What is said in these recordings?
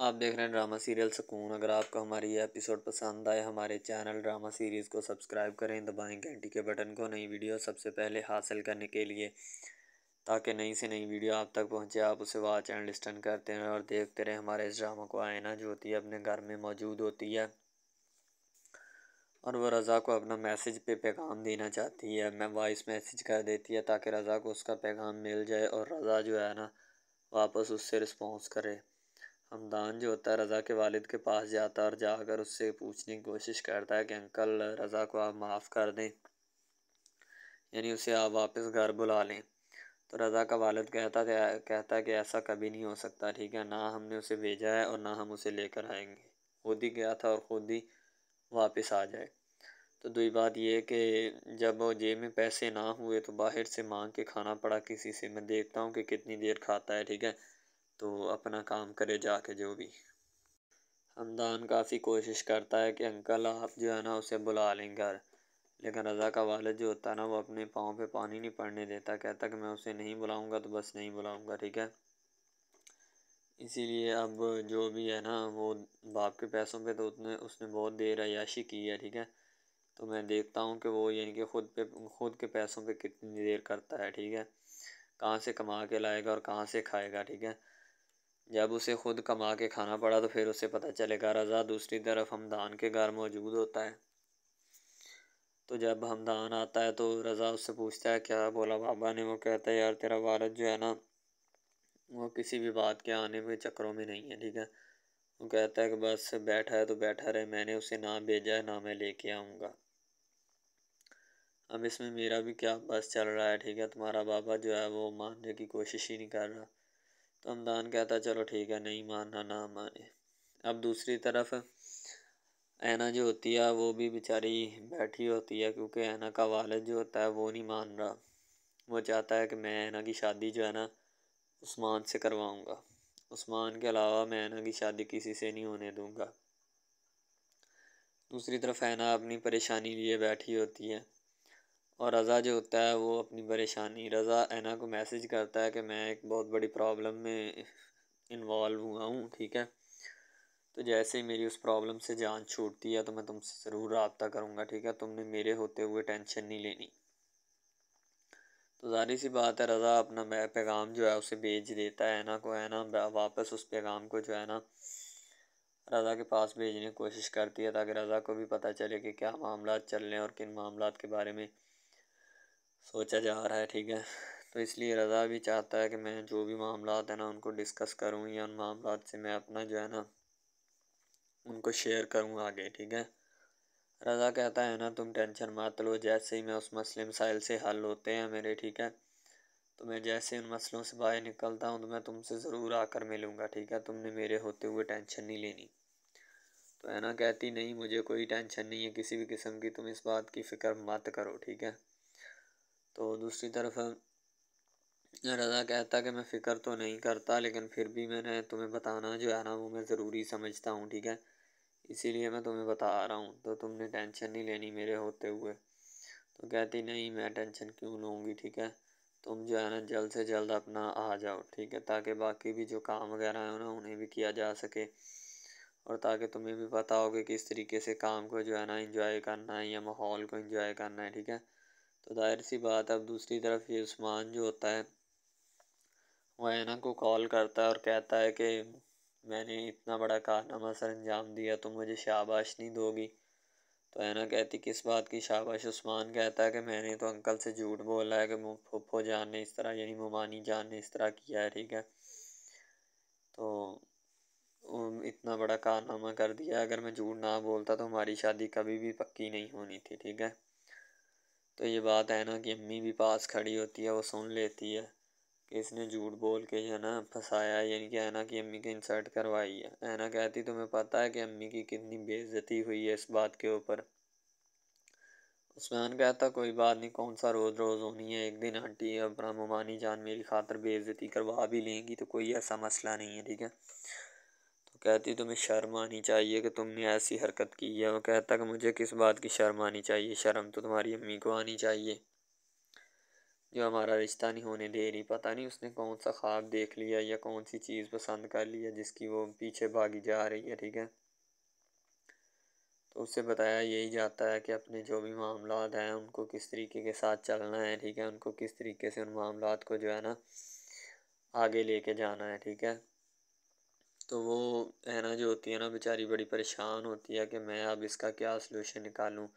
आप देख रहे हैं ड्रामा सीरियल सुकून। अगर आपको हमारी ये एपिसोड पसंद आए हमारे चैनल ड्रामा सीरीज़ को सब्सक्राइब करें, दबाएं घंटी के बटन को नई वीडियो सबसे पहले हासिल करने के लिए, ताकि नई से नई वीडियो आप तक पहुंचे। आप उसे वॉच एंड लिस्टन करते हैं और देखते रहें हमारे इस ड्रामा को। आयना जो होती है अपने घर में मौजूद होती है और वह रज़ा को अपना मैसेज पे पैगाम देना चाहती है। मैं वॉइस मैसेज कर देती है ताकि रज़ा को उसका पैगाम मिल जाए और रज़ा जो है ना वापस उससे रिस्पॉन्स करे। हमदान जो होता है रज़ा के वालिद के पास जाता है और जाकर उससे पूछने की कोशिश करता है कि अंकल रज़ा को आप माफ़ कर दें, यानी उसे आप वापस घर बुला लें। तो रज़ा का वालिद कहता है कि ऐसा कभी नहीं हो सकता, ठीक है ना, हमने उसे भेजा है और ना हम उसे लेकर आएंगे, खुद ही गया था और ख़ुद ही वापस आ जाए। तो दूसरी बात ये है कि जब वो जेब में पैसे ना हुए तो बाहर से मांग के खाना पड़ा किसी से। मैं देखता हूँ कि कितनी देर खाता है, ठीक है, तो अपना काम करे जाके जो भी। हमदान काफ़ी कोशिश करता है कि अंकल आप जो है ना उसे बुला लें घर, लेकिन रज़ा का वालिद जो होता है ना वो अपने पाँव पे पानी नहीं पड़ने देता। कहता कि मैं उसे नहीं बुलाऊंगा तो बस नहीं बुलाऊंगा, ठीक है। इसीलिए अब जो भी है ना वो बाप के पैसों पे तो उसने बहुत देर अय्याशी की है, ठीक है। तो मैं देखता हूँ कि वो यानी कि खुद के पैसों पे कितनी देर करता है, ठीक है, कहाँ से कमा के लाएगा और कहाँ से खाएगा, ठीक है। जब उसे खुद कमा के खाना पड़ा तो फिर उसे पता चलेगा। रज़ा दूसरी तरफ हमदान के घर मौजूद होता है। तो जब हमदान आता है तो रज़ा उससे पूछता है क्या बोला बाबा ने। वो कहता है यार तेरा वालिद जो है ना वो किसी भी बात के आने में चक्करों में नहीं है, ठीक है। वो कहता है कि बस बैठा है तो बैठा रहे, मैंने उसे ना भेजा है ना मैं लेके आऊँगा। अब इसमें मेरा भी क्या बस चल रहा है, ठीक है, तुम्हारा बाबा जो है वो मानने की कोशिश ही नहीं कर रहा। तो हमदान कहता है चलो ठीक है, नहीं मानना ना माने। अब दूसरी तरफ ऐना जो होती है वो भी बेचारी बैठी होती है, क्योंकि ऐना का वालिद जो होता है वो नहीं मान रहा। वो चाहता है कि मैं ऐना की शादी जो है ना उस्मान से करवाऊँगा, उस्मान के अलावा मैं ऐना की शादी किसी से नहीं होने दूँगा। दूसरी तरफ ऐना अपनी परेशानी लिए बैठी होती है और रज़ा जो होता है वो अपनी परेशानी, रज़ा ऐना को मैसेज करता है कि मैं एक बहुत बड़ी प्रॉब्लम में इन्वॉल्व हुआ हूँ, ठीक है। तो जैसे ही मेरी उस प्रॉब्लम से जान छूटती है तो मैं तुमसे ज़रूर रब्ता करूँगा, ठीक है, तुमने मेरे होते हुए टेंशन नहीं लेनी। तो ज़ाहिर सी बात है रज़ा अपना पैगाम जो है उसे भेज देता है ऐना को। ऐना वापस उस पैगाम को जो है ना रज़ा के पास भेजने की कोशिश करती है ताकि रज़ा को भी पता चले कि क्या मामला चल रहे हैं और किन मामला के बारे में सोचा जा रहा है, ठीक है। तो इसलिए रज़ा भी चाहता है कि मैं जो भी मामला है ना उनको डिस्कस करूँ या उन मामला से मैं अपना जो है ना उनको शेयर करूँ आगे, ठीक है। रज़ा कहता है ना तुम टेंशन मत लो, जैसे ही मैं उस मसले मसाइल से हल होते हैं मेरे, ठीक है, तो मैं जैसे उन मसलों से बाहर निकलता हूँ तो मैं तुमसे ज़रूर आकर मिलूँगा, ठीक है, तुमने मेरे होते हुए टेंशन नहीं लेनी। तो है ना कहती नहीं मुझे कोई टेंशन नहीं है किसी भी किस्म की, तुम इस बात की फ़िक्र मत करो, ठीक है। तो दूसरी तरफ रज़ा कहता कि मैं फ़िक्र तो नहीं करता, लेकिन फिर भी मैंने तुम्हें बताना जो है ना वो मैं ज़रूरी समझता हूँ, ठीक है, इसीलिए मैं तुम्हें बता रहा हूँ, तो तुमने टेंशन नहीं लेनी मेरे होते हुए। तो कहती नहीं मैं टेंशन क्यों लूँगी, ठीक है, तुम जो है ना जल्द से जल्द अपना आ जाओ, ठीक है, ताकि बाकी भी जो काम वगैरह है ना उन्हें भी किया जा सके और ताकि तुम्हें भी पता हो कि किस तरीके से काम को जो है ना इंजॉय करना है या माहौल को इंजॉय करना है, ठीक है। तो जाहिर सी बात है अब दूसरी तरफ ये उस्मान जो होता है वो ऐना को कॉल करता है और कहता है कि मैंने इतना बड़ा कारनामा सर अंजाम दिया, तुम मुझे शाबाश नहीं दोगी। तो ऐना कहती किस बात की शाबाश। उस्मान कहता है कि मैंने तो अंकल से झूठ बोला है कि फूफो जान ने इस तरह यानी मोमानी जान ने इस तरह किया है, ठीक है, तो इतना बड़ा कारनामा कर दिया, अगर मैं झूठ ना बोलता तो हमारी शादी कभी भी पक्की नहीं होनी थी, ठीक है। तो ये बात है ना कि अम्मी भी पास खड़ी होती है, वो सुन लेती है कि इसने झूठ बोल के जो है ना फंसाया है, यानी कि ऐना की अम्मी की इंसल्ट करवाई है। ऐना कहती तुम्हें पता है कि अम्मी की कितनी बेइज्जती हुई है इस बात के ऊपर। उस्मान कहता कोई बात नहीं, कौन सा रोज़ रोज़ होनी है, एक दिन आंटी अपना मोमानी जान मेरी खातर बेइज्जती करवा भी लेंगी तो कोई ऐसा मसला नहीं है, ठीक है। तो कहती तुम्हें शर्म आनी चाहिए कि तुमने ऐसी हरकत की है। वो कहता कि मुझे किस बात की शर्म आनी चाहिए, शर्म तो तुम्हारी अम्मी को आनी चाहिए। जो हमारा रिश्ता नहीं होने दे रही। पता नहीं उसने कौन सा ख्वाब देख लिया या कौन सी चीज़ पसंद कर लिया जिसकी वो पीछे भागी जा रही है, ठीक है। तो उससे बताया यही जाता है कि अपने जो भी मामलात हैं उनको किस तरीके के साथ चलना है, ठीक है। उनको किस तरीके से उन मामलात को जो है ना आगे लेके जाना है, ठीक है। तो वो है ना जो होती है ना बेचारी बड़ी परेशान होती है कि मैं अब इसका क्या सलूशन निकालूं।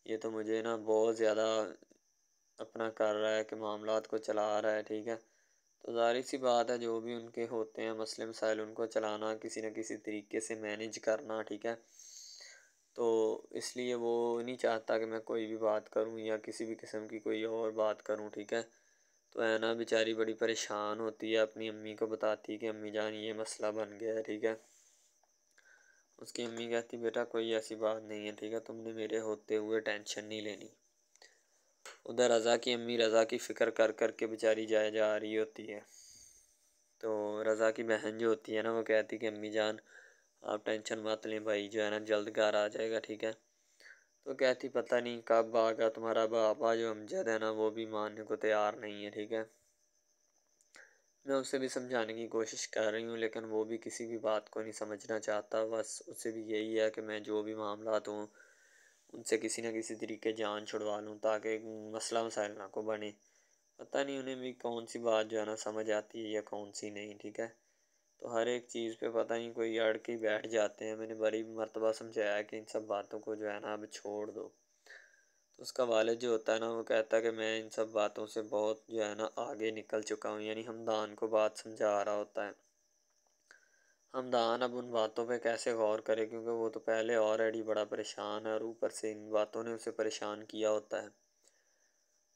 ये तो मुझे ना बहुत ज़्यादा अपना कर रहा है कि मामलात को चला रहा है, ठीक है। तो ज़ाहिर सी बात है जो भी उनके होते हैं मसले मसाइल उनको चलाना किसी न किसी तरीके से मैनेज करना, ठीक है। तो इसलिए वो नहीं चाहता कि मैं कोई भी बात करूं या किसी भी किस्म की कोई और बात करूं, ठीक है। तो है ना बेचारी बड़ी परेशान होती है, अपनी अम्मी को बताती है कि अम्मी जान ये मसला बन गया है, ठीक है। उसकी अम्मी कहती बेटा कोई ऐसी बात नहीं है, ठीक है, तुमने मेरे होते हुए टेंशन नहीं लेनी। उधर रज़ा की अम्मी रज़ा की फ़िक्र कर कर के बेचारी जाए जा रही होती है। तो रज़ा की बहन जो होती है ना वो कहती कि अम्मी जान आप टेंशन मत लें, भाई जो है ना जल्द घर आ जाएगा, ठीक है। तो कहती पता नहीं कब आएगा तुम्हारा बाबा जो अमजद है ना वो भी मानने को तैयार नहीं है, ठीक है। मैं उसे भी समझाने की कोशिश कर रही हूँ लेकिन वो भी किसी भी बात को नहीं समझना चाहता। बस उससे भी यही है कि मैं जो भी मामलात हूँ उनसे किसी न किसी तरीके जान छुड़वा लूँ ताकि मसला मसाइल ना को बने। पता नहीं उन्हें भी कौन सी बात जो है ना समझ आती है या कौन सी नहीं, ठीक है। तो हर एक चीज़ पे पता नहीं कोई अड़ के बैठ जाते हैं। मैंने बड़ी मर्तबा समझाया कि इन सब बातों को जो है ना अब छोड़ दो। तो उसका वालिद जो होता है ना वो कहता है कि मैं इन सब बातों से बहुत जो है ना आगे निकल चुका हूँ, यानी हमदान को बात समझा रहा होता है। हमदान अब उन बातों पे कैसे गौर करे क्योंकि वो तो पहले ऑलरेडी बड़ा परेशान है और ऊपर से इन बातों ने उसे परेशान किया होता है।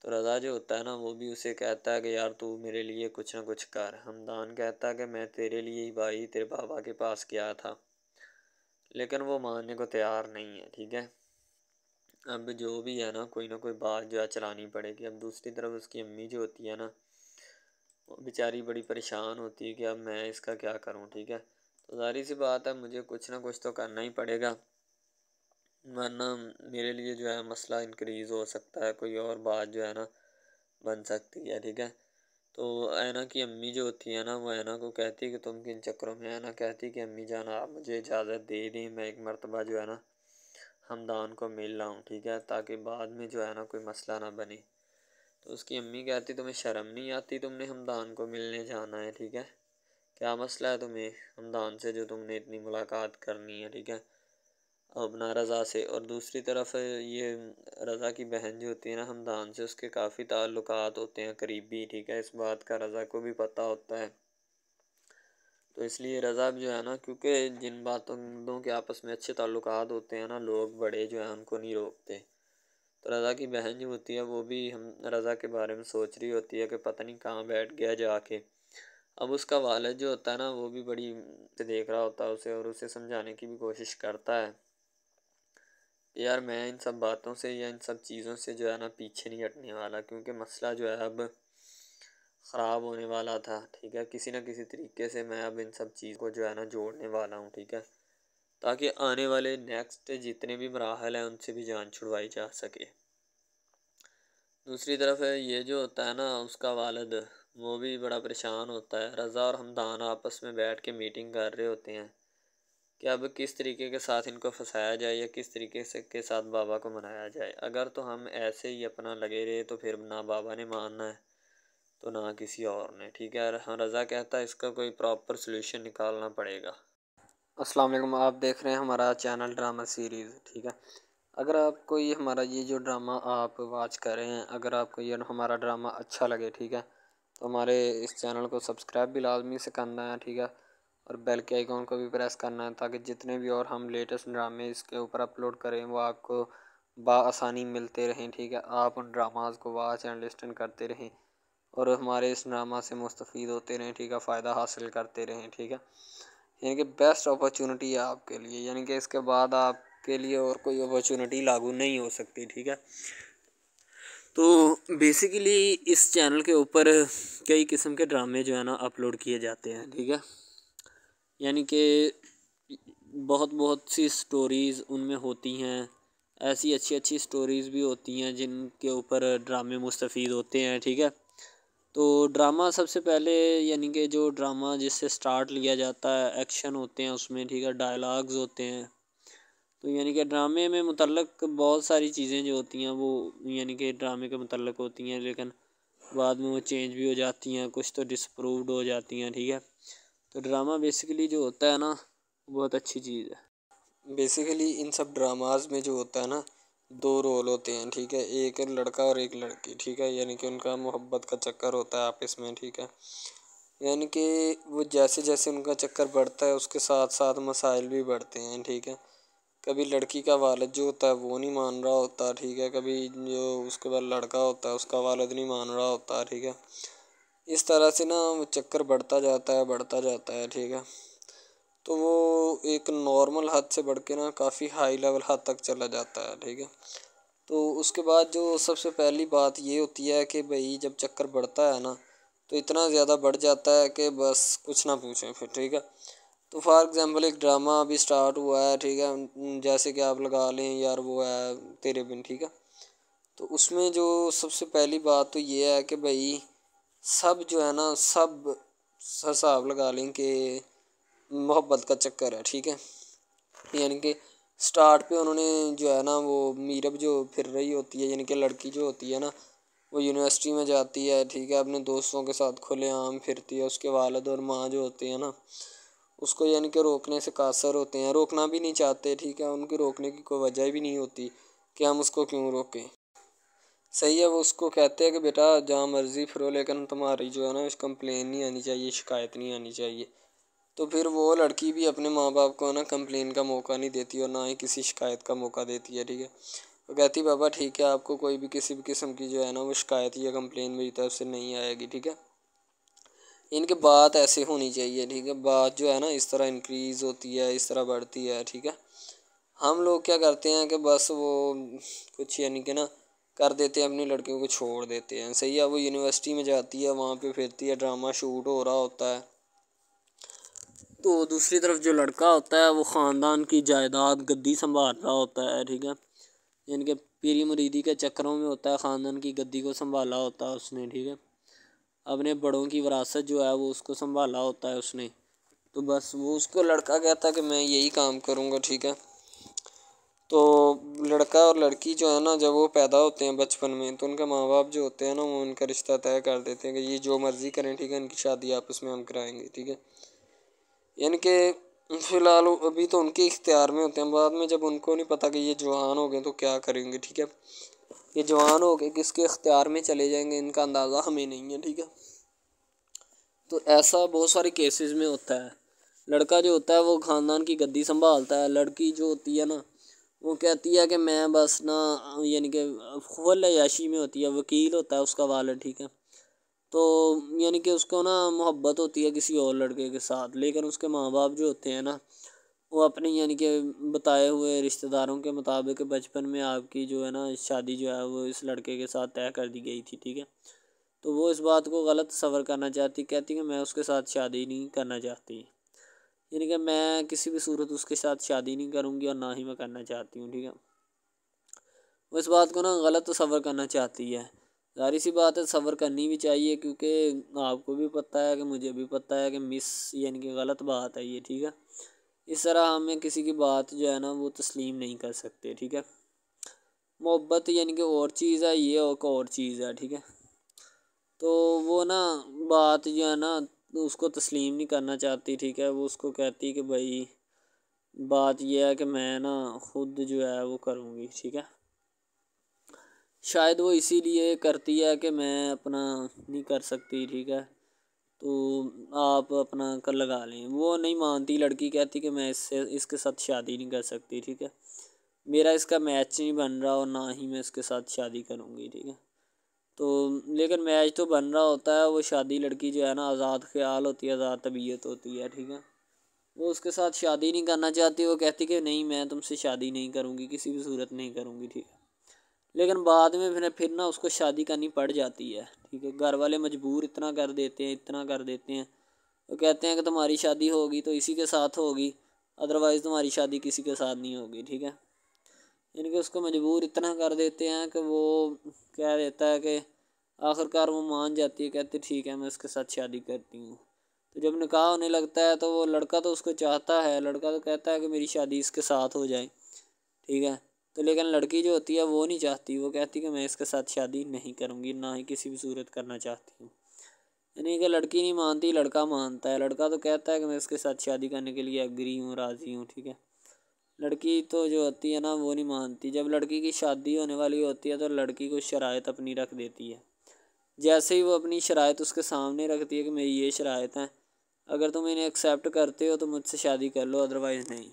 तो रज़ा जो होता है ना वो भी उसे कहता है कि यार तू मेरे लिए कुछ ना कुछ कर। हमदान कहता है कि मैं तेरे लिए ही भाई तेरे बाबा के पास गया था, लेकिन वो मानने को तैयार नहीं है, ठीक है। अब जो भी है ना कोई बात जो है चलानी पड़ेगी। अब दूसरी तरफ उसकी अम्मी जो होती है ना वो बेचारी बड़ी परेशान होती है कि अब मैं इसका क्या करूं, ठीक है। तो ज़ाहिर सी बात है मुझे कुछ ना कुछ तो करना ही पड़ेगा, वरना मेरे लिए जो है मसला इंक्रीज़ हो सकता है, कोई और बात जो है ना बन सकती है, ठीक है। तो ऐना की अम्मी जो होती है ना वो ऐना को कहती है कि तुम किन चक्करों में। ऐना कहती है कि अम्मी जान आप मुझे इजाज़त दे दें, मैं एक मरतबा जो है ना हमदान को मिल रहा हूँ, ठीक है, ताकि बाद में जो है ना कोई मसला ना बने। तो उसकी अम्मी कहती तुम्हें शर्म नहीं आती, तुमने हमदान को मिलने जाना है, ठीक है। क्या मसला है तुम्हें हमदान से जो तुमने इतनी मुलाकात करनी है, ठीक है, अपना रज़ा से। और दूसरी तरफ ये रज़ा की बहन जो होती है ना हमदान से उसके काफ़ी ताल्लुकात होते हैं करीबी, ठीक है। इस बात का रज़ा को भी पता होता है। तो इसलिए रज़ा जो है ना क्योंकि जिन बातों के आपस में अच्छे ताल्लुकात होते हैं ना लोग बड़े जो हैं उनको नहीं रोकते। तो रज़ा की बहन जो होती है वो भी हम रज़ा के बारे में सोच रही होती है कि पता नहीं कहाँ बैठ गया जाके। अब उसका वालिद जो होता है ना वो भी बड़ी से देख रहा होता है उसे और उसे समझाने की भी कोशिश करता है यार मैं इन सब बातों से या इन सब चीज़ों से जो है ना पीछे नहीं हटने वाला, क्योंकि मसला जो है अब ख़राब होने वाला था, ठीक है। किसी न किसी तरीके से मैं अब इन सब चीज़ को जो है ना जोड़ने वाला हूँ, ठीक है, ताकि आने वाले नेक्स्ट जितने भी मराहल हैं उनसे भी जान छुड़वाई जा सके। दूसरी तरफ है ये जो होता है ना उसका वालिद वो भी बड़ा परेशान होता है। रज़ा और हमदान आपस में बैठ के मीटिंग कर रहे होते हैं कि अब किस तरीके के साथ इनको फंसाया जाए या किस तरीके से के साथ बाबा को मनाया जाए। अगर तो हम ऐसे ही अपना लगे रहे तो फिर ना बाबा ने मानना है तो ना किसी और ने, ठीक है। हाँ रज़ा कहता है इसका कोई प्रॉपर सलूशन निकालना पड़ेगा। अस्सलाम वालेकुम, आप देख रहे हैं हमारा चैनल ड्रामा सीरीज़, ठीक है। अगर आपको ये हमारा ये जो ड्रामा आप वॉच कर रहे हैं अगर आपको ये हमारा ड्रामा अच्छा लगे, ठीक है, तो हमारे इस चैनल को सब्सक्राइब भी लाजमी से करना है, ठीक है, और बेल के आइकॉन को भी प्रेस करना है ताकि जितने भी और हम लेटेस्ट ड्रामे इसके ऊपर अपलोड करें वो आपको बआसानी मिलते रहें, ठीक है। आप उन ड्रामाज को वॉच एंड लिस्टन करते रहें और हमारे इस ड्रामा से मुस्तफ़ीद होते रहें, ठीक है, फ़ायदा हासिल करते रहें, ठीक है। यानी कि बेस्ट अपॉर्चुनिटी है आपके लिए, यानी कि इसके बाद आपके लिए और कोई अपॉर्चुनिटी लागू नहीं हो सकती, ठीक है। तो बेसिकली इस चैनल के ऊपर कई किस्म के ड्रामे जो है ना अपलोड किए जाते हैं, ठीक है। यानी कि बहुत बहुत सी स्टोरीज़ उनमें होती हैं ऐसी अच्छी अच्छी स्टोरीज़ भी होती हैं जिनके ऊपर ड्रामे मुस्तफ़ीद होते हैं, ठीक है। तो ड्रामा सबसे पहले यानी कि जो ड्रामा जिससे स्टार्ट लिया जाता है, एक्शन होते हैं उसमें, ठीक है, डायलॉग्स होते हैं। तो यानी कि ड्रामे में मुतल्लक बहुत सारी चीज़ें जो होती हैं वो यानी कि ड्रामे के मुतल्लक होती हैं, लेकिन बाद में वो चेंज भी हो जाती हैं, कुछ तो डिसअप्रूव्ड हो जाती हैं, ठीक है। तो ड्रामा बेसिकली जो होता है ना, बहुत अच्छी चीज़ है। बेसिकली इन सब ड्रामाज में जो होता है ना, दो रोल होते हैं, ठीक है, एक लड़का और एक लड़की, ठीक है, यानी कि उनका मोहब्बत का चक्कर होता है आपस में, ठीक है। यानी कि वो जैसे जैसे उनका चक्कर बढ़ता है उसके साथ साथ मसाइल भी बढ़ते हैं, ठीक है। कभी लड़की का वालिद जो होता है वो नहीं मान रहा होता, ठीक है, कभी जो उसके बाद लड़का होता है उसका वालिद नहीं मान रहा होता, ठीक है। इस तरह से ना वो चक्कर बढ़ता जाता है, ठीक है। तो वो एक नॉर्मल हद से बढ़ के ना काफ़ी हाई लेवल हद तक चला जाता है, ठीक है। तो उसके बाद जो सबसे पहली बात ये होती है कि भाई जब चक्कर बढ़ता है ना, तो इतना ज़्यादा बढ़ जाता है कि बस कुछ ना पूछें फिर, ठीक है। तो फॉर एग्ज़ाम्पल एक ड्रामा अभी स्टार्ट हुआ है, ठीक है, जैसे कि आप लगा लें यार वो है तेरे बिन, ठीक है। तो उसमें जो सबसे पहली बात तो ये है कि भाई सब जो है ना, सब हिसाब लगा लें कि मोहब्बत का चक्कर है, ठीक है। यानी कि स्टार्ट पे उन्होंने जो है ना वो मीरब जो फिर रही होती है, यानी कि लड़की जो होती है ना, वो यूनिवर्सिटी में जाती है, ठीक है, अपने दोस्तों के साथ खुलेआम फिरती है। उसके वालिद और माँ जो होते हैं ना, उसको यानी कि रोकने से कासर होते हैं, रोकना भी नहीं चाहते, ठीक है, उनकी रोकने की कोई वजह भी नहीं होती कि हम उसको क्यों रोकें। सही है, वो उसको कहते हैं कि बेटा जहाँ मर्ज़ी फिरो, लेकिन तुम्हारी जो है ना कंप्लेन नहीं आनी चाहिए, शिकायत नहीं आनी चाहिए। तो फिर वो लड़की भी अपने माँ बाप को ना कंप्लेन का मौका नहीं देती और ना ही किसी शिकायत का मौका देती है, ठीक है। वो कहती बाबा ठीक है, आपको कोई भी किसी भी किस्म की जो है ना वो शिकायत या कंप्लेन मेरी तरफ से नहीं आएगी, ठीक है। इनकी बात ऐसे होनी चाहिए, ठीक है, बात जो है ना इस तरह इंक्रीज़ होती है, इस तरह बढ़ती है, ठीक है। हम लोग क्या करते हैं कि बस वो कुछ यानी कि ना कर देते हैं, अपनी लड़कियों को छोड़ देते हैं। सही है, वो यूनिवर्सिटी में जाती है, वहाँ पे फिरती है, ड्रामा शूट हो रहा होता है। तो दूसरी तरफ जो लड़का होता है वो ख़ानदान की जायदाद गद्दी संभाल रहा होता है, ठीक है। यानी कि पीरी मुरीदी के चक्करों में होता है, ख़ानदान की गद्दी को संभाला होता है उसने, ठीक है। अपने बड़ों की विरासत जो है वो उसको संभाला होता है उसने। तो बस वो उसको लड़का कहता है कि मैं यही काम करूँगा, ठीक है। तो लड़का और लड़की जो है ना, जब वो पैदा होते हैं बचपन में, तो उनके माँ बाप जो होते हैं ना वो उनका रिश्ता तय कर देते हैं कि ये जो मर्ज़ी करें, ठीक है, इनकी शादी आपस में हम कराएंगे, ठीक है। यानी कि फ़िलहाल अभी तो उनके इख्तियार में होते हैं, बाद में जब उनको नहीं पता कि ये जवान हो गए तो क्या करेंगे, ठीक है। ये जवान हो गए किसके इख्तियार में चले जाएंगे इनका अंदाज़ा हमें नहीं है, ठीक है। तो ऐसा बहुत सारे केसेस में होता है। लड़का जो होता है वो ख़ानदान की गद्दी संभालता है, लड़की जो होती है ना वो कहती है कि मैं बस ना यानी कि फुल अय्याशी में होती है, वकील होता है उसका वालिद, ठीक है। तो यानी कि उसको ना मोहब्बत होती है किसी और लड़के के साथ, लेकिन उसके माँ बाप जो होते हैं ना वो अपने यानी कि बताए हुए रिश्तेदारों के मुताबिक बचपन में आपकी जो है ना शादी जो है वो इस लड़के के साथ तय कर दी गई थी, ठीक है। तो वो इस बात को गलत तस्वर करना चाहती, कहती कि मैं उसके साथ शादी नहीं करना चाहती, यानी कि मैं किसी भी सूरत उसके साथ शादी नहीं करूँगी और ना ही मैं करना चाहती हूँ, ठीक है। वो इस बात को ना गलत तस्वर करना चाहती है। ज़ाहिर सी बात है सब्र करनी भी चाहिए, क्योंकि आपको भी पता है कि मुझे भी पता है कि मिस यानी कि गलत बात है ये, ठीक है। इस तरह हमें किसी की बात जो है ना वो तस्लीम नहीं कर सकते, ठीक है। मोहब्बत यानी कि और चीज़ है, ये और चीज़ है, ठीक है। तो वो ना बात जो है ना उसको तस्लीम नहीं करना चाहती, ठीक है। वो उसको कहती कि भाई बात ये है कि मैं ना खुद जो है वो करूँगी, ठीक है। शायद वो इसीलिए करती है कि मैं अपना नहीं कर सकती, ठीक है, तो आप अपना कर लगा लें। वो नहीं मानती, लड़की कहती कि मैं इसके साथ शादी नहीं कर सकती, ठीक है। मेरा इसका मैच नहीं बन रहा और ना ही मैं इसके साथ शादी करूँगी, ठीक है। तो लेकिन मैच तो बन रहा होता है, वो शादी लड़की जो है ना आज़ाद ख्याल होती है, आज़ाद तबीयत होती है, ठीक है। वो उसके साथ शादी नहीं करना चाहती, वो कहती कि नहीं मैं तुमसे शादी नहीं करूँगी, किसी भी सूरत नहीं करूँगी, ठीक है। लेकिन बाद में फिर ना उसको शादी करनी पड़ जाती है, ठीक है। घर वाले मजबूर इतना कर देते हैं, इतना कर देते हैं। वो कहते हैं कि तुम्हारी शादी होगी तो इसी के साथ होगी, अदरवाइज़ तुम्हारी शादी किसी के साथ नहीं होगी, ठीक है। यानी कि उसको मजबूर इतना कर देते हैं कि वो कह देता है कि आखिरकार वो मान जाती है, कहती ठीक है मैं उसके साथ शादी करती हूँ। तो जब निकाह होने लगता है तो वो लड़का तो उसको चाहता है, लड़का तो कहता है कि मेरी शादी इसके साथ हो जाए, ठीक है। तो लेकिन लड़की जो होती है वो नहीं चाहती, वो कहती कि मैं इसके साथ शादी नहीं करूँगी, ना ही किसी भी सूरत करना चाहती हूँ। यानी कि लड़की नहीं मानती, लड़का मानता है। लड़का तो कहता है कि मैं इसके साथ शादी करने के लिए एग्री हूँ, राज़ी हूँ, ठीक है। लड़की तो जो होती है ना वो नहीं मानती। जब लड़की की शादी होने वाली होती है तो लड़की को शराइत अपनी रख देती है। जैसे ही वो अपनी शराइत उसके सामने रखती है कि मेरी ये शराइत हैं, अगर तुम इन्हें एक्सेप्ट करते हो तो मुझसे शादी कर लो, अदरवाइज़ नहीं।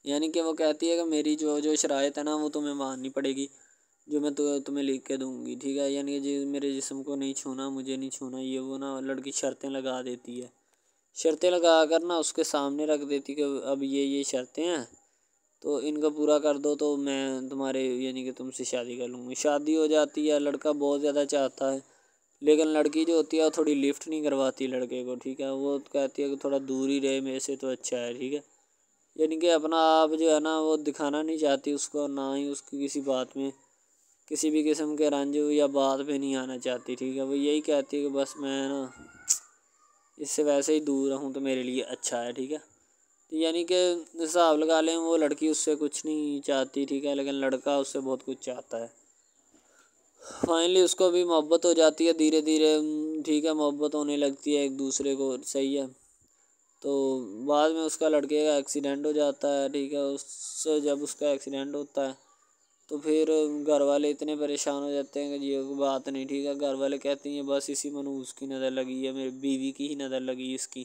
यानी कि वो कहती है कि मेरी जो जो शराइत है ना वो तुम्हें माननी पड़ेगी, जो मैं तुम्हें लिख के दूँगी, ठीक है। यानी कि जो मेरे जिस्म को नहीं छूना, मुझे नहीं छूना, ये वो ना लड़की शर्तें लगा देती है। शर्तें लगा कर ना उसके सामने रख देती कि अब ये शर्तें हैं, तो इनको पूरा कर दो तो मैं तुम्हारे यानी कि तुमसे शादी कर लूँगी। शादी हो जाती है, लड़का बहुत ज़्यादा चाहता है, लेकिन लड़की जो होती है वो थोड़ी लिफ्ट नहीं करवाती लड़के को, ठीक है। वो कहती है कि थोड़ा दूर ही रहे मेरे से तो अच्छा है, ठीक है। यानी कि अपना आप जो है ना वो दिखाना नहीं चाहती उसको, ना ही उसकी किसी बात में किसी भी किस्म के रंज या बात पे नहीं आना चाहती, ठीक है। वो यही कहती है कि बस मैं ना इससे वैसे ही दूर रहूँ तो मेरे लिए अच्छा है, ठीक है। तो यानी कि हिसाब लगा लें वो लड़की उससे कुछ नहीं चाहती, ठीक है, लेकिन लड़का उससे बहुत कुछ चाहता है। फाइनली उसको भी मोहब्बत हो जाती है धीरे धीरे, ठीक है, मोहब्बत होने लगती है एक दूसरे को, सही है। तो बाद में उसका लड़के का एक्सीडेंट हो जाता है, ठीक है। उससे जब उसका एक्सीडेंट होता है तो फिर घर वाले इतने परेशान हो जाते हैं कि ये कोई बात नहीं, ठीक है। घर वाले कहते हैं बस इसी मनहूस की नज़र लगी है, मेरी बीवी की ही नज़र लगी इसकी,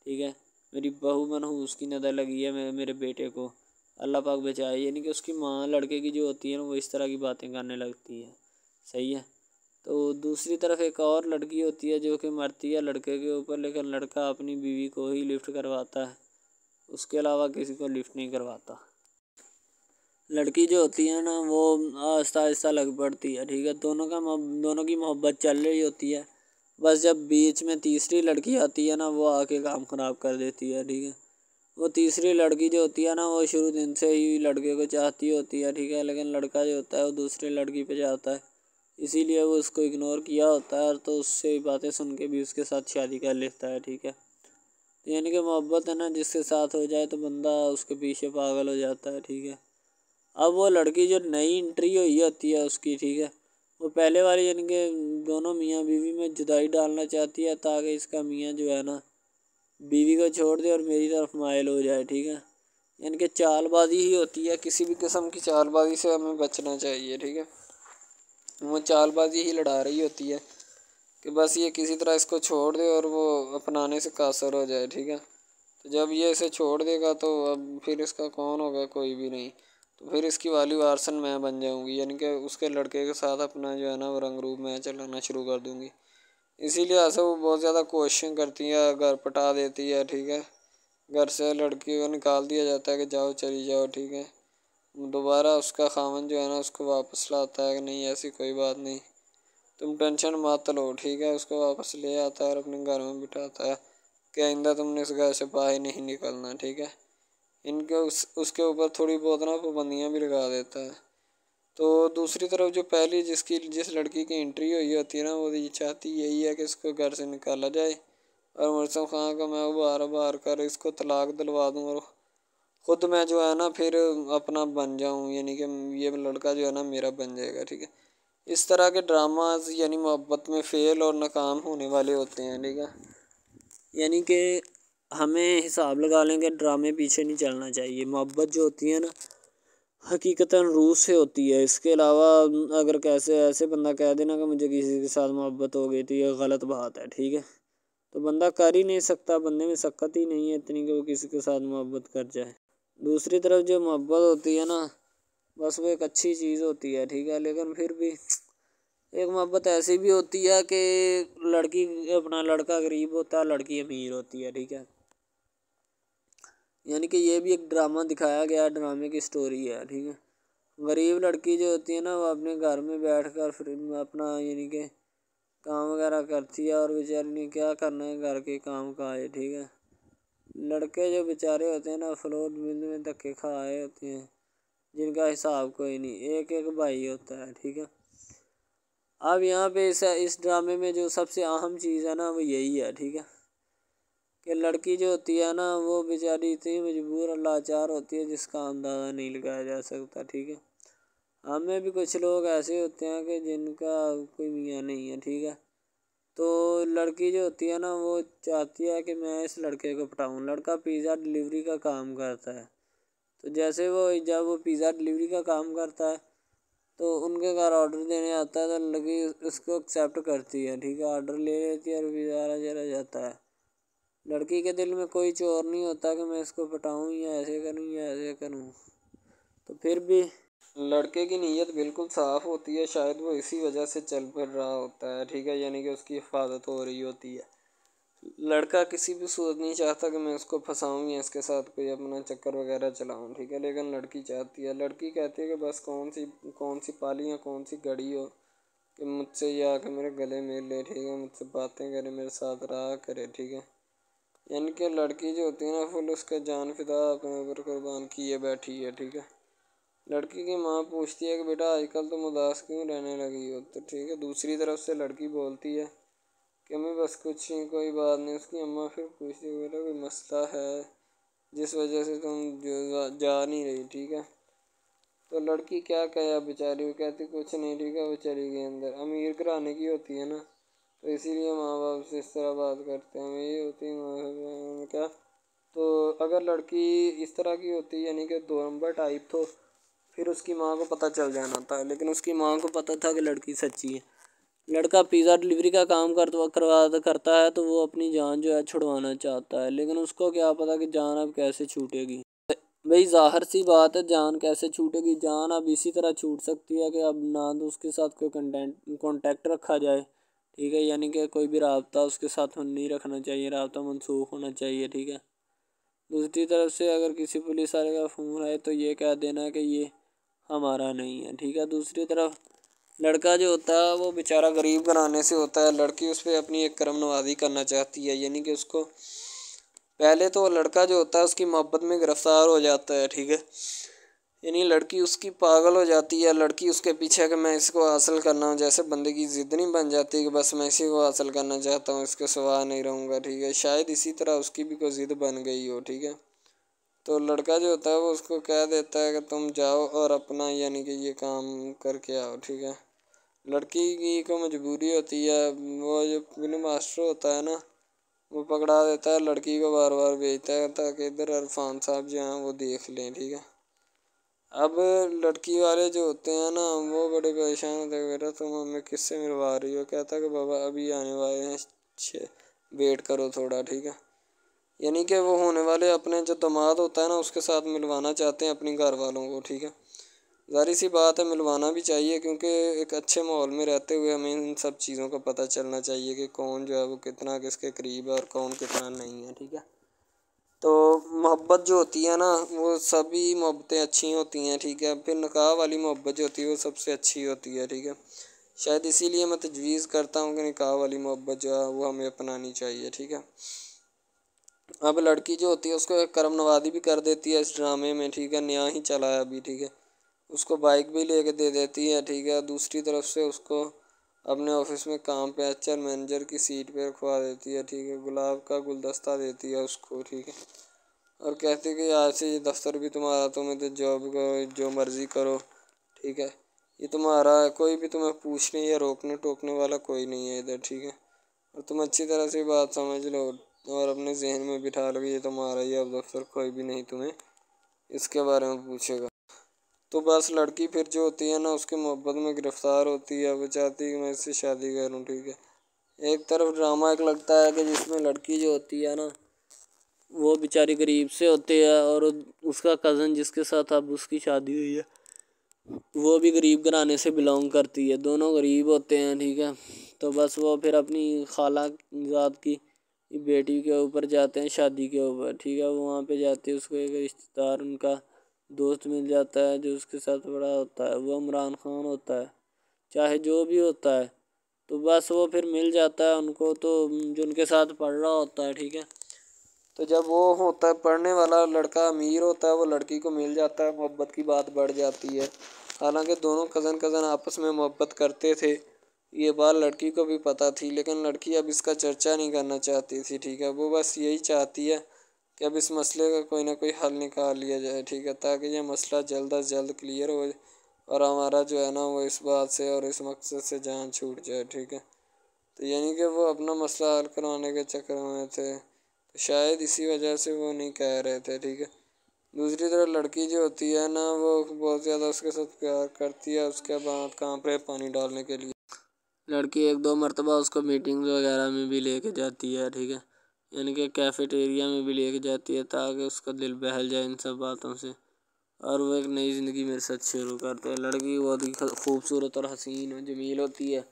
ठीक है। मेरी बहू मनहूस की नज़र लगी है मेरे बेटे को, अल्लाह पाक बचाए। यानी कि उसकी माँ लड़के की जो होती है ना वो इस तरह की बातें करने लगती है, सही है। तो दूसरी तरफ एक और लड़की होती है जो कि मरती है लड़के के ऊपर, लेकिन लड़का अपनी बीवी को ही लिफ्ट करवाता है, उसके अलावा किसी को लिफ्ट नहीं करवाता। लड़की जो होती है ना वो आहिस्ता आहिस्ता लग पड़ती है, ठीक है। दोनों की मोहब्बत चल रही होती है, बस जब बीच में तीसरी लड़की आती है ना वो आके काम ख़राब कर देती है, ठीक है। वो तीसरी लड़की जो होती है ना वो शुरू दिन से ही लड़के को चाहती होती है, ठीक है, लेकिन लड़का जो होता है वो दूसरी लड़की पे जाता है, इसीलिए वो उसको इग्नोर किया होता है, तो उससे बातें सुन के भी उसके साथ शादी कर लेता है, ठीक है। तो यानी कि मोहब्बत है ना जिसके साथ हो जाए तो बंदा उसके पीछे पागल हो जाता है, ठीक है। अब वो लड़की जो नई एंट्री हुई होती है उसकी, ठीक है, वो पहले वाली यानी कि दोनों मियाँ बीवी में जुदाई डालना चाहती है ताकि इसका मियाँ जो है ना बीवी को छोड़ दे और मेरी तरफ माइल हो जाए, ठीक है। यानी कि चालबाजी ही होती है, किसी भी किस्म की चालबाजी से हमें बचना चाहिए, ठीक है। वो चालबाजी ही लड़ा रही होती है कि बस ये किसी तरह इसको छोड़ दे और वो अपनाने से कासर हो जाए, ठीक है। तो जब ये इसे छोड़ देगा तो अब फिर इसका कौन होगा, कोई भी नहीं। तो फिर इसकी वाली वारसन मैं बन जाऊंगी, यानी कि उसके लड़के के साथ अपना जो है ना वो रंग रूप मैं चलाना शुरू कर दूंगी। इसीलिए ऐसा वो बहुत ज़्यादा कोशिश करती है, घर पटा देती है, ठीक है। घर से लड़की को निकाल दिया जाता है कि जाओ चली जाओ, ठीक है। दोबारा उसका खामन जो है ना उसको वापस लाता है कि नहीं ऐसी कोई बात नहीं, तुम टेंशन मत लो, ठीक है। उसको वापस ले आता है और अपने घर में बिठाता है कि आइंदा तुमने इस घर से बाहर नहीं निकलना, ठीक है। इनके उसके ऊपर थोड़ी बहुत ना पाबंदियाँ भी लगा देता है। तो दूसरी तरफ जो पहली जिस लड़की की एंट्री हुई होती है ना वो ये चाहती यही है कि इसको घर से निकाला जाए और मुर्सम खां का मैं उबार उबार कर इसको तलाक दिलवा दूँ और खुद मैं जो है ना फिर अपना बन जाऊँ, यानी कि ये लड़का जो है ना मेरा बन जाएगा, ठीक है। इस तरह के ड्रामाज यानी मोहब्बत में फ़ेल और नाकाम होने वाले होते हैं, ठीक है। यानी कि हमें हिसाब लगा लें कि ड्रामे पीछे नहीं चलना चाहिए। मोहब्बत जो होती है ना हकीकतन रूह से होती है। इसके अलावा अगर कैसे ऐसे बंदा कह देना कि मुझे किसी के साथ मोहब्बत हो गई तो ये गलत बात है, ठीक है। तो बंदा कर ही नहीं सकता, बंदे में सकत ही नहीं है इतनी कि वो किसी के साथ मोहब्बत कर जाए। दूसरी तरफ जो मोहब्बत होती है ना बस वो एक अच्छी चीज़ होती है, ठीक है, लेकिन फिर भी एक मोहब्बत ऐसी भी होती है कि लड़की अपना लड़का गरीब होता है, लड़की अमीर होती है, ठीक है। यानी कि ये भी एक ड्रामा दिखाया गया, ड्रामे की स्टोरी है, ठीक है। गरीब लड़की जो होती है ना वो अपने घर में बैठ कर फिर अपना यानी कि काम वगैरह करती है और बेचारी ने क्या करना है घर के काम का है, ठीक है। लड़के जो बेचारे होते हैं ना फ्लोर मिल में धक्के खा आए होते हैं, जिनका हिसाब कोई नहीं, एक एक भाई होता है, ठीक है। अब यहाँ पे इस ड्रामे में जो सबसे अहम चीज़ है ना वो यही है, ठीक है, कि लड़की जो होती है ना वो बेचारी इतनी मजबूर और लाचार होती है जिसका अंदाज़ा नहीं लगाया जा सकता, ठीक है। हमें भी कुछ लोग ऐसे होते हैं कि जिनका कोई मियाँ नहीं है, ठीक है। तो लड़की जो होती है ना वो चाहती है कि मैं इस लड़के को पटाऊँ। लड़का पिज़्ज़ा डिलीवरी का काम करता है, तो जैसे जब वो पिज़्ज़ा डिलीवरी का काम करता है तो उनके घर ऑर्डर देने आता है, तो लड़की उसको एक्सेप्ट करती है, ठीक है, ऑर्डर ले लेती है और पिज़्ज़ा चला जाता है। लड़की के दिल में कोई चोर नहीं होता कि मैं इसको पटाऊँ या ऐसे करूँ या ऐसे करूँ। तो फिर भी लड़के की नीयत बिल्कुल साफ़ होती है, शायद वो इसी वजह से चल फिर रहा होता है, ठीक है, यानी कि उसकी हिफाजत हो रही होती है। लड़का किसी भी सूरत नहीं चाहता कि मैं उसको फंसाऊँ या इसके साथ कोई अपना चक्कर वगैरह चलाऊँ, ठीक है, लेकिन लड़की चाहती है। लड़की कहती है कि बस कौन सी पाली या कौन सी घड़ी हो कि मुझसे ये आके मेरे गले मिल ले, ठीक है, मुझसे बातें करे, मेरे साथ रहा करे, ठीक है। यानी कि लड़की जो होती है ना फुल उसका जान फिदा अपने ऊपर कुर्बान किए बैठी है, ठीक है। लड़की की माँ पूछती है कि बेटा आजकल तुम उदास क्यों रहने लगी हो, तो ठीक है, दूसरी तरफ से लड़की बोलती है कि मैं बस कुछ नहीं, कोई बात नहीं। उसकी अम्मा फिर पूछती है बेटा कोई मसला है जिस वजह से तुम जा नहीं रही, ठीक है। तो लड़की क्या कहे बेचारी, वो कहती कुछ नहीं, ठीक है, वो चली गई अंदर। अमीर घराने की होती है ना, तो इसीलिए माँ बाप से इस तरह बात करते हैं, ये होती है माँ क्या। तो अगर लड़की इस तरह की होती यानी कि 2 नंबर टाइप, तो फिर उसकी माँ को पता चल जाना था, लेकिन उसकी माँ को पता था कि लड़की सच्ची है। लड़का पिज़्ज़ा डिलीवरी का काम करता है तो वो अपनी जान जो है छुड़वाना चाहता है, लेकिन उसको क्या पता कि जान अब कैसे छूटेगी। भाई ज़ाहिर सी बात है, जान कैसे छूटेगी, जान अब इसी तरह छूट सकती है कि अब ना तो उसके साथ कोई कॉन्टेक्ट रखा जाए, ठीक है, यानी कि कोई भी राब्ता उसके साथ नहीं रखना चाहिए, राब्ता मनसूख होना चाहिए, ठीक है। दूसरी तरफ से अगर किसी पुलिस वाले का फ़ोन आए तो ये कह देना कि ये हमारा नहीं है, ठीक है। दूसरी तरफ लड़का जो होता है वो बेचारा गरीब घराने से होता है, लड़की उस पर अपनी एक करम नवाज़ी करना चाहती है, यानी कि उसको पहले तो लड़का जो होता है उसकी मोहब्बत में गिरफ़्तार हो जाता है, ठीक है, यानी लड़की उसकी पागल हो जाती है। लड़की उसके पीछे कि मैं इसको हासिल करना हूँ, जैसे बंदे की ज़िद नहीं बन जाती कि बस मैं इसी को हासिल करना चाहता हूँ, इसके सिवा नहीं रहूँगा, ठीक है। शायद इसी तरह उसकी भी कोई ज़िद बन गई हो, ठीक है। तो लड़का जो होता है वो उसको कह देता है कि तुम जाओ और अपना यानी कि ये काम करके आओ, ठीक है। लड़की की को मजबूरी होती है, वो जो फिल्म मास्टर होता है ना वो पकड़ा देता है, लड़की को बार बार भेजता है ताकि इधर इरफान साहब जो हैं वो देख लें, ठीक है। अब लड़की वाले जो होते हैं ना वो बड़े परेशान होते हैं, बेटा तुम हमें किससे मिलवा रही हो। कहता है कि बाबा अभी आने वाले हैं, वेट करो थोड़ा, ठीक है। यानी कि वो होने वाले अपने जो दामाद होता है ना उसके साथ मिलवाना चाहते हैं अपनी घर वालों को, ठीक है। ज़ाहिर सी बात है मिलवाना भी चाहिए, क्योंकि एक अच्छे माहौल में रहते हुए हमें इन सब चीज़ों का पता चलना चाहिए कि कौन जो है वो कितना किसके करीब है और कौन कितना नहीं है, ठीक है। तो मोहब्बत जो होती है ना वो सभी मोहब्बतें अच्छी होती हैं, ठीक है। फिर निकाह वाली मोहब्बत जो होती है वो सबसे अच्छी होती है, ठीक है। शायद इसीलिए मैं तजवीज़ करता हूँ कि निकाह वाली मोहब्बत जो है वो हमें अपनानी चाहिए, ठीक है। अब लड़की जो होती है उसको एक करम नवाज़ी भी कर देती है इस ड्रामे में, ठीक है, नया ही चला है अभी, ठीक है। उसको बाइक भी लेके दे देती है, ठीक है। दूसरी तरफ से उसको अपने ऑफिस में काम पे एचआर मैनेजर की सीट पे रखवा देती है, ठीक है। गुलाब का गुलदस्ता देती है उसको, ठीक है, और कहती है कि आज से ये दफ्तर भी तुम्हारा, तुम इधर जॉब करो, जो मर्ज़ी करो, ठीक है, ये तुम्हारा है, कोई भी तुम्हें पूछने या रोकने टोकने वाला कोई नहीं है इधर, ठीक है। और तुम अच्छी तरह से बात समझ लो और अपने जहन में बिठा लो कि ये तुम्हारा ही अब दफ्तर, कोई भी नहीं तुम्हें इसके बारे में पूछेगा। तो बस लड़की फिर जो होती है ना उसकी मोहब्बत में गिरफ़्तार होती है, वो चाहती है कि मैं इससे शादी करूँ, ठीक है। एक तरफ ड्रामा एक लगता है कि जिसमें लड़की जो होती है ना वो बेचारी गरीब से होती है और उसका कज़न जिसके साथ अब उसकी शादी हुई है वो भी गरीब घराने से बिलोंग करती है, दोनों गरीब होते हैं, ठीक है। तो बस वो फिर अपनी खाला ज़ात की बेटी के ऊपर जाते हैं शादी के ऊपर, ठीक है। वो वहाँ पे जाते हैं, उसको एक रिश्तेदार उनका दोस्त मिल जाता है जो उसके साथ बड़ा होता है, वो इमरान खान होता है, चाहे जो भी होता है। तो बस वो फिर मिल जाता है उनको, तो जो उनके साथ पढ़ रहा होता है, ठीक है। तो जब वो होता है पढ़ने वाला लड़का अमीर होता है, वो लड़की को मिल जाता है, मोहब्बत की बात बढ़ जाती है। हालांकि दोनों कज़न आपस में मोहब्बत करते थे, ये बात लड़की को भी पता थी, लेकिन लड़की अब इसका चर्चा नहीं करना चाहती थी। ठीक है, वो बस यही चाहती है कि अब इस मसले का कोई ना कोई हल निकाल लिया जाए। ठीक है, ताकि ये मसला जल्द अज जल्द क्लियर हो और हमारा जो है ना वो इस बात से और इस मकसद से जान छूट जाए। ठीक है, तो यानी कि वो अपना मसला हल करवाने के चक्कर में थे, तो शायद इसी वजह से वो नहीं कह रहे थे। ठीक है, दूसरी तरफ लड़की जो होती है ना वो बहुत ज़्यादा उसके साथ प्यार करती है, उसके बाद कहाँ पे पानी डालने के लिए लड़की एक दो मरतबा उसको मीटिंग्स वगैरह में भी लेके जाती है। ठीक है, यानी कि कैफेटेरिया में भी लेके जाती है ताकि उसका दिल बहल जाए इन सब बातों से, और वो एक नई ज़िंदगी मेरे साथ शुरू करते हैं। लड़की बहुत ही खूबसूरत और हसीन और जमील होती है,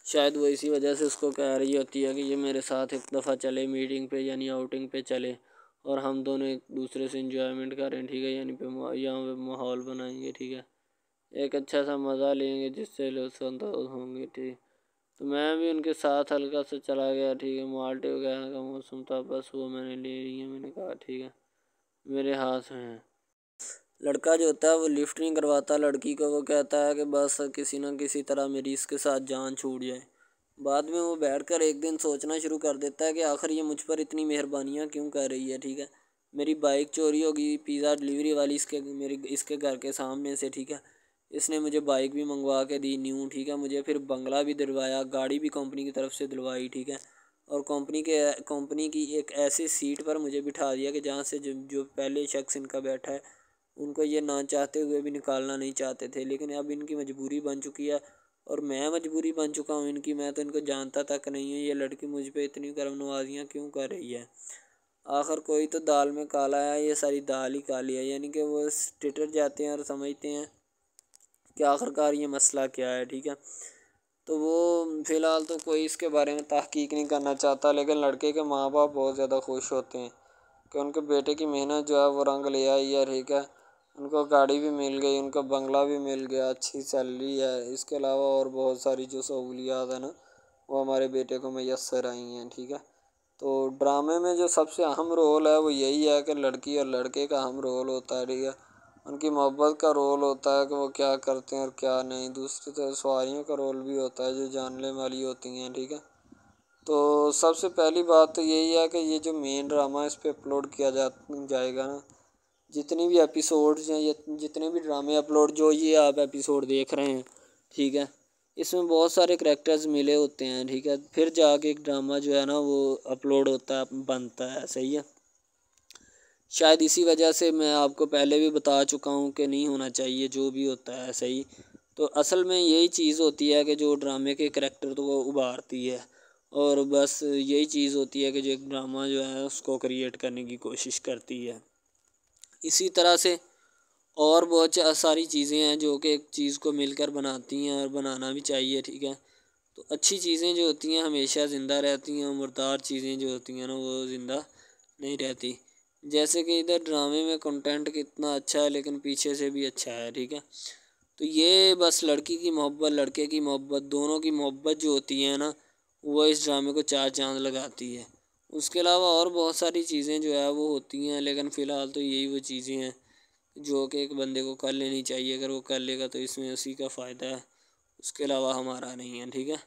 शायद वो इसी वजह से उसको कह रही होती है कि ये मेरे साथ एक दफ़ा चले मीटिंग पे, यानी आउटिंग पे चले, और हम दोनों एक दूसरे से इंजॉयमेंट करें। ठीक है, यानी यहाँ पे माहौल बनाएंगे। ठीक है, एक अच्छा सा मज़ा लेंगे जिससे लोग संतोष होंगे। ठीक, तो मैं भी उनके साथ हल्का सा चला गया। ठीक है, माल्टे वगैरह का मौसम था, बस वो मैंने ले ली है। मैंने कहा ठीक है, मेरे हाथ में है। लड़का जो होता है वो लिफ्ट नहीं करवाता लड़की को, वो कहता है कि बस किसी न किसी तरह मेरी इसके साथ जान छूट जाए। बाद में वो बैठकर एक दिन सोचना शुरू कर देता है कि आखिर ये मुझ पर इतनी मेहरबानियाँ क्यों कर रही है। ठीक है, मेरी बाइक चोरी होगी, पिज़्ज़ा डिलीवरी वाली इसके घर के सामने से। ठीक है, इसने मुझे बाइक भी मंगवा के दी न्यू। ठीक है, मुझे फिर बंगला भी दिलवाया, गाड़ी भी कंपनी की तरफ से दिलवाई। ठीक है, और कंपनी की एक ऐसी सीट पर मुझे बिठा दिया कि जहाँ से जो पहले शख्स इनका बैठा है उनको ये ना चाहते हुए भी निकालना नहीं चाहते थे, लेकिन अब इनकी मजबूरी बन चुकी है और मैं मजबूरी बन चुका हूँ इनकी। मैं तो इनको जानता तक नहीं हूँ, ये लड़की मुझ पे इतनी करम नवाजियाँ क्यों कर रही है। आखिर कोई तो दाल में काला है, ये सारी दाल ही काली है। यानी कि वो टिटर जाते हैं और समझते हैं कि आखिरकार ये मसला क्या है। ठीक है, तो वो फ़िलहाल तो कोई इसके बारे में तहकीक नहीं करना चाहता, लेकिन लड़के के माँ बाप बहुत ज़्यादा खुश होते हैं कि उनके बेटे की मेहनत जो है वो रंग ले आई है। ठीक है, उनको गाड़ी भी मिल गई, उनको बंगला भी मिल गया, अच्छी सैलरी है, इसके अलावा और बहुत सारी जो सहूलियात है ना वो हमारे बेटे को मैसर आई हैं। ठीक है, तो ड्रामे में जो सबसे अहम रोल है वो यही है कि लड़की और लड़के का अहम रोल होता है। ठीक है, उनकी मोहब्बत का रोल होता है कि वो क्या करते हैं और क्या नहीं। दूसरी तरफ सवारियों का रोल भी होता है जो जानने वाली होती हैं। ठीक है, तो सबसे पहली बात तो यही है कि ये जो मेन ड्रामा इस पे अपलोड किया जाएगा ना, जितनी भी एपिसोड्स हैं या जितने भी ड्रामे अपलोड जो ये आप एपिसोड देख रहे हैं, ठीक है, इसमें बहुत सारे करैक्टर्स मिले होते हैं। ठीक है, फिर जाके एक ड्रामा जो है ना वो अपलोड होता है, बनता है। सही है, शायद इसी वजह से मैं आपको पहले भी बता चुका हूँ कि नहीं होना चाहिए जो भी होता है। सही, तो असल में यही चीज़ होती है कि जो ड्रामे के करैक्टर तो वो उभारती है, और बस यही चीज़ होती है कि जो एक ड्रामा जो है उसको क्रिएट करने की कोशिश करती है। इसी तरह से और बहुत सारी चीज़ें हैं जो कि एक चीज़ को मिलकर बनाती हैं और बनाना भी चाहिए। ठीक है, तो अच्छी चीज़ें जो होती हैं हमेशा ज़िंदा रहती हैं, और मुर्दार चीज़ें जो होती हैं ना वो ज़िंदा नहीं रहती। जैसे कि इधर ड्रामे में कंटेंट कितना अच्छा है लेकिन पीछे से भी अच्छा है। ठीक है, तो ये बस लड़की की मोहब्बत लड़के की मोहब्बत दोनों की मोहब्बत जो होती है ना वो इस ड्रामे को चार चाँद लगाती है। उसके अलावा और बहुत सारी चीज़ें जो है वो होती हैं, लेकिन फ़िलहाल तो यही वो चीज़ें हैं जो कि एक बंदे को कर लेनी चाहिए। अगर वो कर लेगा तो इसमें उसी का फ़ायदा है, उसके अलावा हमारा नहीं है। ठीक है,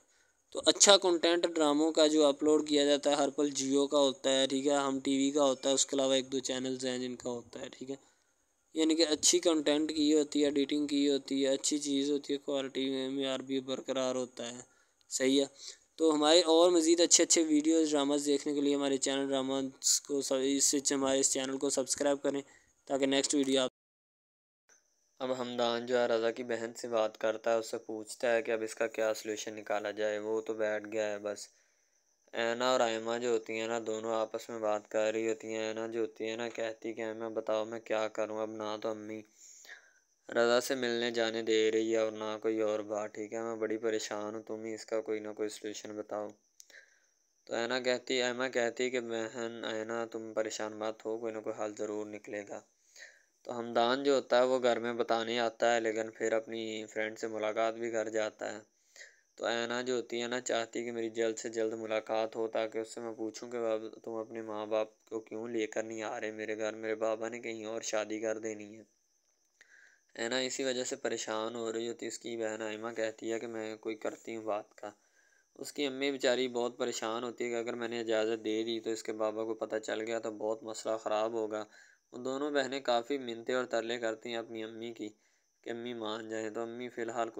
तो अच्छा कंटेंट ड्रामों का जो अपलोड किया जाता है हर पल जियो का होता है। ठीक है, हम टीवी का होता है, उसके अलावा एक दो चैनल्स हैं जिनका होता है। ठीक है, यानी कि अच्छी कंटेंट की होती है, एडिटिंग की होती है, अच्छी चीज़ होती है, क्वालिटी में मेयार भी बरकरार होता है। सही है, तो हमारे और मज़ीद अच्छे अच्छे वीडियोस ड्रामास देखने के लिए हमारे चैनल ड्रामास को हमारे इस चैनल को सब्सक्राइब करें ताकि नेक्स्ट वीडियो आप। अब हमदान जो है रज़ा की बहन से बात करता है, उससे पूछता है कि अब इसका क्या सलूशन निकाला जाए। वो तो बैठ गया है बस। ऐना और आयमा जो होती हैं ना दोनों आपस में बात कर रही होती हैं। ऐना जो होती है ना कहती कि आयमा बताओ मैं क्या करूं, अब ना तो अम्मी रज़ा से मिलने जाने दे रही है और ना कोई और बात। ठीक है, मैं बड़ी परेशान हूँ, तुम ही इसका कोई ना कोई सलूशन बताओ। तो ऐमा कहती कि बहन ऐना तुम परेशान मत हो, कोई ना कोई हल ज़रूर निकलेगा। तो हमदान जो होता है वो घर में बताने आता है, लेकिन फिर अपनी फ्रेंड से मुलाकात भी कर जाता है। तो ऐना जो होती है ना, चाहती है कि मेरी जल्द से जल्द मुलाकात हो, ताकि उससे मैं पूछूं कि बाबा तुम अपने माँ बाप को क्यों लेकर नहीं आ रहे मेरे घर, मेरे बाबा ने कहीं और शादी कर देनी है। ऐना इसी वजह से परेशान हो रही होती है। उसकी बहन आयमा कहती है कि मैं कोई करती हूँ बात का। उसकी अम्मी बेचारी बहुत परेशान होती है कि अगर मैंने इजाज़त दे दी तो इसके बाबा को पता चल गया तो बहुत मसला ख़राब होगा। वो दोनों बहनें काफ़ी मिन्नतें और तरले करती हैं अपनी अम्मी की कि अम्मी मान जाएं, तो अम्मी फ़िलहाल कुछ